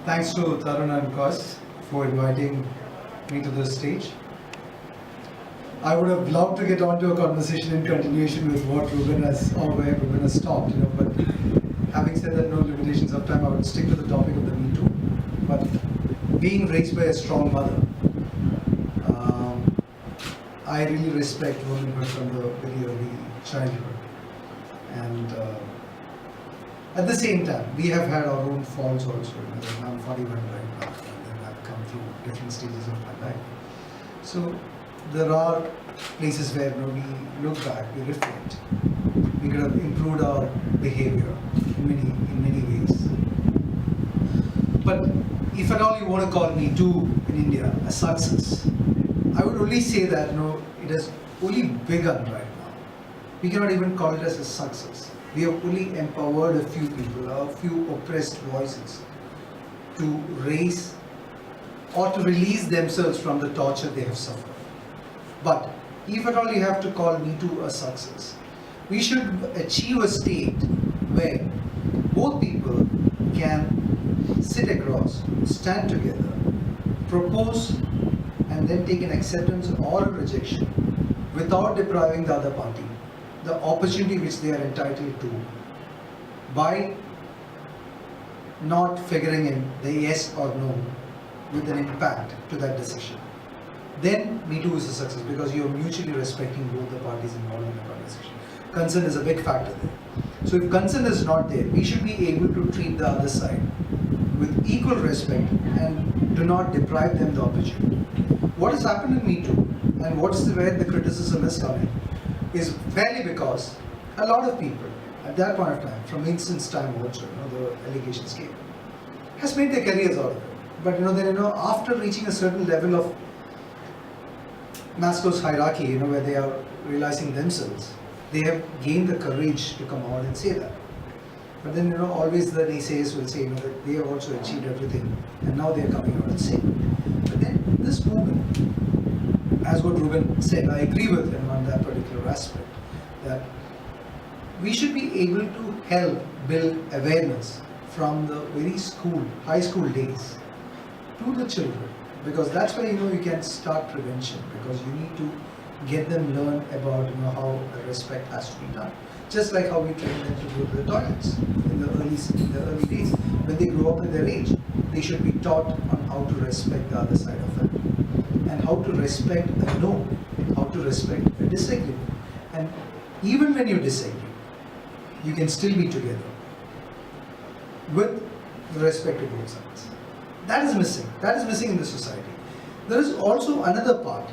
Thanks to Tarun and Qais for inviting me to this stage. I would have loved to get onto a conversation in continuation with what Ruben has, or where Ruben has stopped, but having said that, no limitations of time, I would stick to the topic of the Me Too. But being raised by a strong mother, I really respect womanhood from the very early childhood. And at the same time, we have had our own faults also. I'm 41 right now, and then I've come through different stages of my life. So there are places where we look back, we reflect. We could have improved our behavior in many ways. But if at all you want to call Me Too in India a success, I would only say that it has only begun right now. We cannot even call it as a success. We have only empowered a few people, a few oppressed voices to raise or to release themselves from the torture they have suffered. But if at all you have to call Me Too a success, we should achieve a state where both people can sit across, stand together, propose, and then take an acceptance or a rejection without depriving the other party the opportunity which they are entitled to by not figuring in the yes or no with an impact to that decision. Then Me Too is a success because you are mutually respecting both the parties involved in the conversation. Consent is a big factor there. So if consent is not there, we should be able to treat the other side with equal respect and do not deprive them the opportunity. What has happened in Me Too and what's where the criticism is coming is fairly because a lot of people at that point of time, from instance time also, the allegations came, has made their careers out of it. But then after reaching a certain level of Maslow's hierarchy, where they are realizing themselves, they have gained the courage to come out and say that. But then always the naysayers will say that they have also achieved everything and now they are coming out and saying. But then this movement, as what Ruben said, I agree with him on that particular aspect, that we should be able to help build awareness from the very high school days to the children, because that's where you can start prevention, because you need to get them learn about how respect has to be done. Just like how we train them to go to the toilets in the early days. When they grow up in their age, they should be taught on how to respect the other side of it, and how to respect a no, how to respect a disagreement. And even when you disagree, you can still be together with respect to both sides. That is missing. That is missing in the society. There is also another part.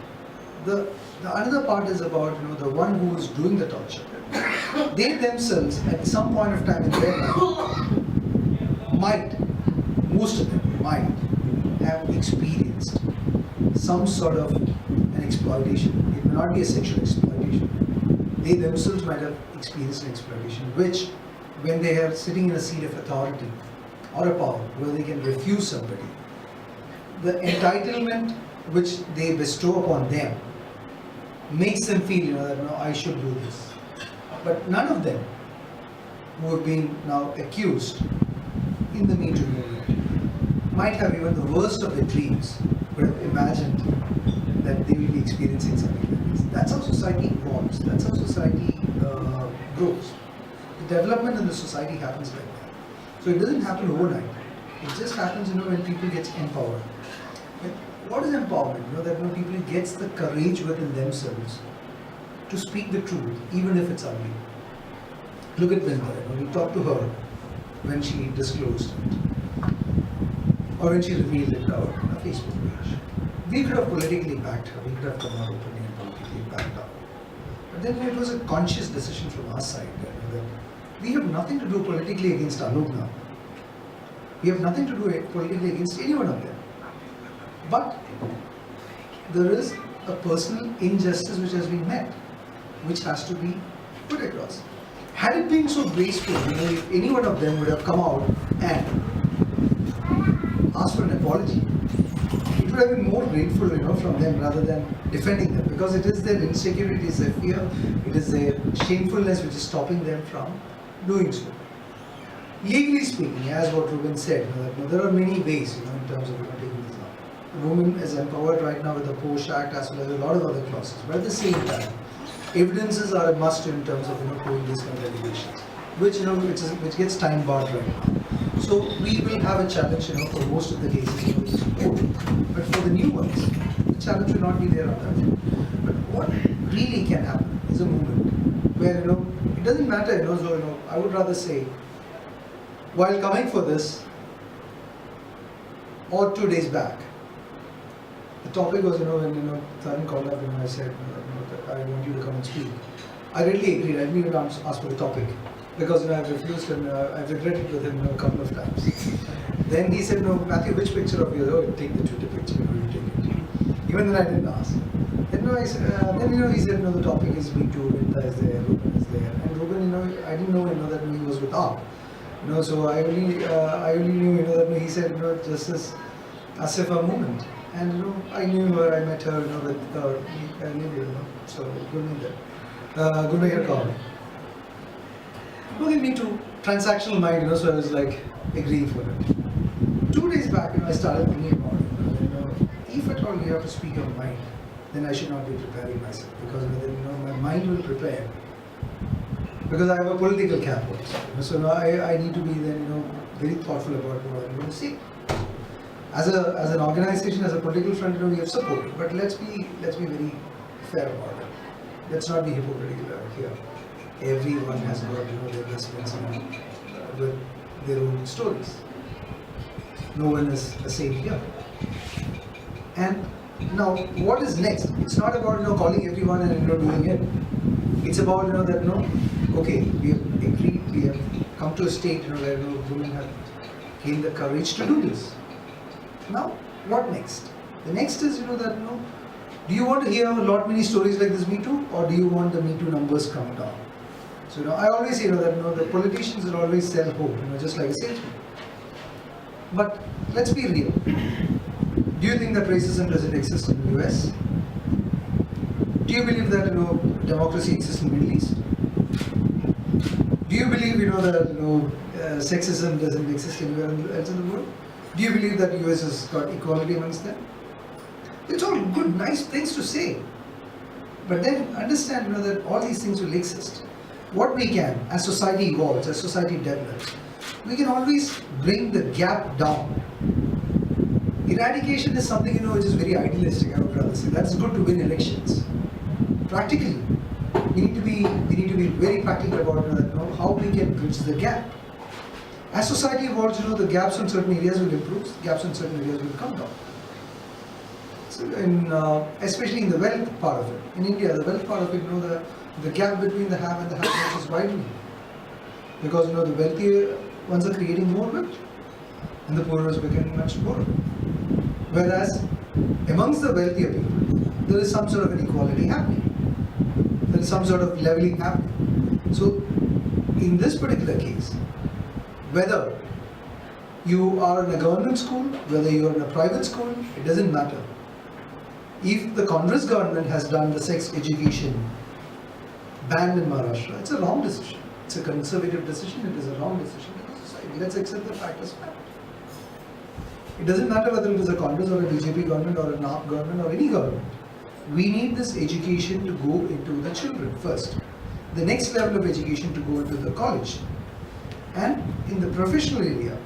The another part is about the one who is doing the torture. They themselves, at some point of time in their life, most of them might have experienced some sort of an exploitation. It may not be a sexual exploitation. They themselves might have experienced an exploitation, which, when they are sitting in a seat of authority or a power where they can refuse somebody, the entitlement which they bestow upon them makes them feel that I should do this. But none of them who have been now accused in the Me Too movement might have even the worst of their dreams would have imagined that they will be experiencing something like this. That's how society evolves. That's how society grows. The development in the society happens like that. So it doesn't happen overnight. It just happens when people get empowered. And what is empowerment? That when people gets the courage within themselves to speak the truth, even if it's ugly. Look at Binda. When we talked to her when she disclosed it, or when she revealed it out on a Facebook page, we could have politically backed her. We could have come out openly and politically backed her. But then it was a conscious decision from our side that we have nothing to do politically against Alok now. We have nothing to do politically against any one of them. But there is a personal injustice which has been met, which has to be put across. Had it been so graceful, if any one of them would have come out and asked for an apology, it would have been more grateful, from them rather than defending them, because it is their insecurity, it is their fear, it is their shamefulness which is stopping them from doing so. Legally speaking, as what Ruben said, there are many ways, in terms of taking this up. The woman is empowered right now with the Posh Act as well as a lot of other clauses. But at the same time, evidences are a must in terms of proving these kind of allegations, which gets time barred right now. So we will have a challenge, for most of the cases, which is court. But for the new ones, the challenge will not be there on that. But what really can happen is a movement where it doesn't matter, so I would rather say, while coming for this, or 2 days back, the topic was, when Tarun called up and I said, that I want you to come and speak. I readily agreed. I didn't even ask for the topic because I've refused and I've regretted with him a couple of times. Then he said, no, Mathew, which picture of yours? Oh, take the Twitter picture. You take it. Even then I didn't ask. Then I said, he said, the topic is Me Too. Vinta is there, Ruben is there, and Ruben, I didn't know, that he was with Aao. So I only knew, that he said, just as Asif a moment. And I knew her, I met her, with Nidhi, so good to hear call. Okay, Me Too, transactional mind, so I was like agreeing for it. 2 days back, I started thinking about it. If at all you have to speak your mind, then I should not be preparing myself because my mind will prepare. Because I have a political cap also, so now I need to be then very thoughtful about what I'm going to say. As an organization, as a political front, we have supported, but let's be very fair about it. Let's not be hypocritical here. Everyone has got their investments with their own stories. No one is the same here. And now, what is next? It's not about calling everyone and doing it. It's about okay, we have agreed, we have come to a state where women have gained the courage to do this. Now, what next? The next is do you want to hear a lot many stories like this Me Too, or do you want the Me Too numbers come down? So I always say that the politicians will always sell hope, just like a salesman. But let's be real. Do you think that racism doesn't exist in the US? Do you believe that democracy exists in the Middle East? Do you believe that sexism doesn't exist anywhere else in the world? Do you believe that US has got equality amongst them? It's all good, nice things to say. But then understand that all these things will exist. What we can, as society evolves, as society develops, we can always bring the gap down. Eradication is something which is very idealistic, I would rather say. That's good to win elections. Practically, we need to be very practical about how we can bridge the gap. As society evolves, the gaps in certain areas will improve, gaps in certain areas will come down. So, especially in the wealth part of it. In India, the wealth part of it, the gap between the have and the have-nots is widening. Because the wealthier ones are creating more wealth, and the poorer is becoming much poorer. Whereas, amongst the wealthier people, there is some sort of an equality happening. There is some sort of leveling happening. So, in this particular case, whether you are in a government school, whether you are in a private school, it doesn't matter. If the Congress government has done the sex education ban in Maharashtra, it's a wrong decision. It's a conservative decision, it is a wrong decision in the society. Let's accept the fact as fact. It doesn't matter whether it is a Congress or a BJP government or an AAP government or any government. We need this education to go into the children first. The next level of education to go into the college. And in the professional area,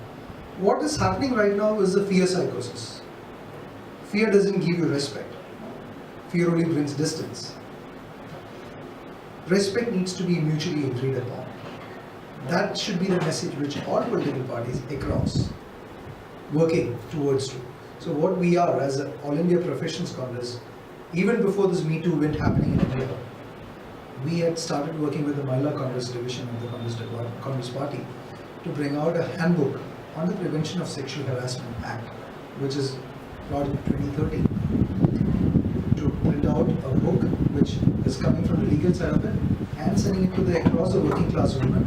what is happening right now is the fear psychosis. Fear doesn't give you respect. Fear only brings distance. Respect needs to be mutually agreed upon. That should be the message which all political parties across working towards to. So what we are as an All India Professions Congress, even before this Me Too event happening in India, we had started working with the Mahila Congress division of the Congress Party to bring out a handbook on the Prevention of Sexual Harassment Act, which is brought in 2013. To print out a book which is coming from the legal side of it and sending it to across the working class women,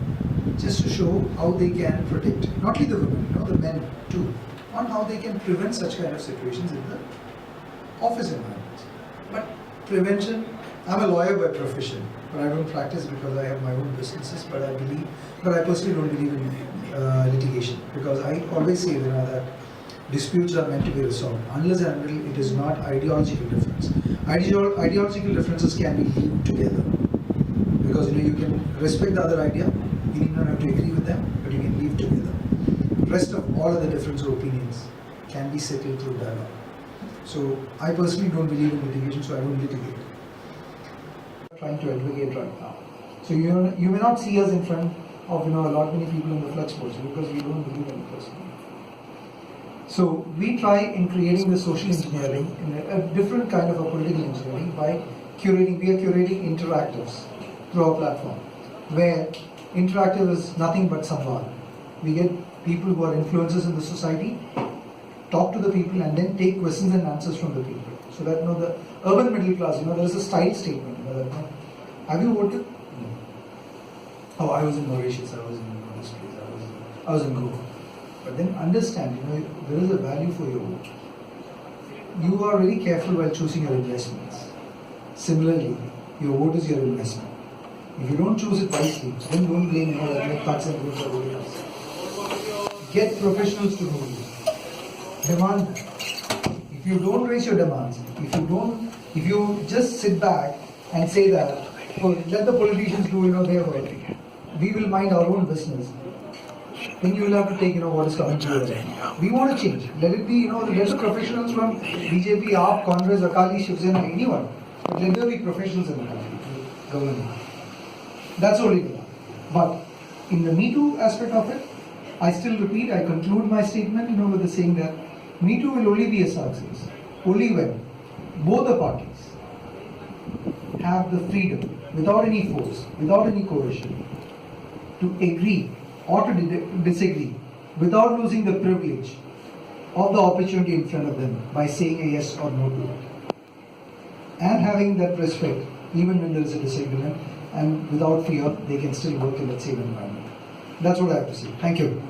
just to show how they can protect, not only the women, the men too, on how they can prevent such kind of situations in the office environments. But prevention I'm a lawyer by profession, but I don't practice because I have my own businesses. But I personally don't believe in litigation, because I always say that disputes are meant to be resolved unless and until it is not ideological difference. Ideological differences can be lived together, because you can respect the other idea. You need not have to agree with them, but you can live together. The rest of all other difference or opinions can be settled through dialogue. So I personally don't believe in litigation, so I don't litigate. I'm trying to advocate right now. So you may not see us in front of a lot many people in the flex boards, because we don't believe in it personally. So we try in creating the social engineering in a different kind of a political engineering by curating. We are curating interactives through our platform, where interactive is nothing but samvad. We get people who are influencers in the society, talk to the people, and then take questions and answers from the people. So that the urban middle class, there is a style statement. Have you voted? No. Oh, I was in Mauritius. I was in this place. I was in Goa. But then understand, there is a value for your vote. You are very careful while choosing your investments. Similarly, your vote is your investment. If you don't choose it wisely, then don't blame that cuts and votes are voting us. Get professionals to know you. Demand that. If you don't raise your demands, if you just sit back and say that, let the politicians do their work, we will mind our own business, then you will have to take what is coming to you. We want to change. Let it be, let the professionals from BJP, Aap, Congress, Akali, Shiv Sena, anyone. But let there be professionals in the country, government. That's only the one. But in the Me Too aspect of it, I still repeat, I conclude my statement, with the saying that Me Too will only be a success only when both the parties have the freedom, without any force, without any coercion, to agree or to disagree without losing the privilege of the opportunity in front of them by saying a yes or no to it. And having that respect, even when there is a disagreement, and without fear, they can still work in that same environment. That's what I have to say. Thank you.